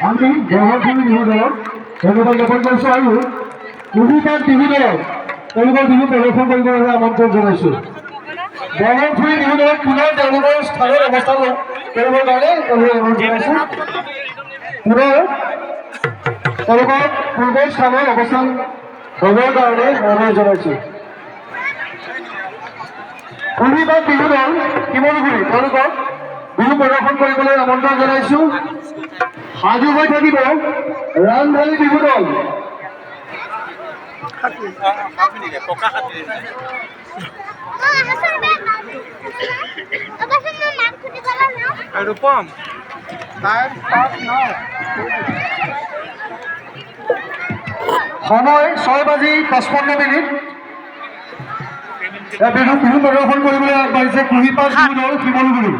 আমি জগৎভূমি বিহুদল তেওঁলোকক জ্ঞাপন কৰিছোঁ আৰু কুহিপাত বিহুদলক তেওঁলোকৰ বিহু প্ৰদৰ্শন কৰিবলৈ আমন্ত্ৰণ জনাইছোঁ। জগৎভূমি বিহুদলক পুনৰ তেওঁলোকৰ স্থানত অৱস্থান কৰিবৰ কাৰণে অনুৰোধ জনাইছোঁ। পুনৰ তেওঁলোকৰ পূৰ্বৰ স্থানত অৱস্থান হ'বৰ কাৰণে অনুৰোধ জনাইছোঁ। কুহিপাত বিহুদল শিমলুগুৰি তেওঁলোকক বিহু প্ৰদৰ্শন কৰিবলৈ আমন্ত্ৰণ জনাইছোঁ। সাজু হৈ থাকিব ৰামধালী বিহু দল। সময় 6:55। বিহু প্ৰদৰ্শন কৰিবলৈ আগবাঢ়িছে কুহিপাত বিহু দল শিমলুগুৰি।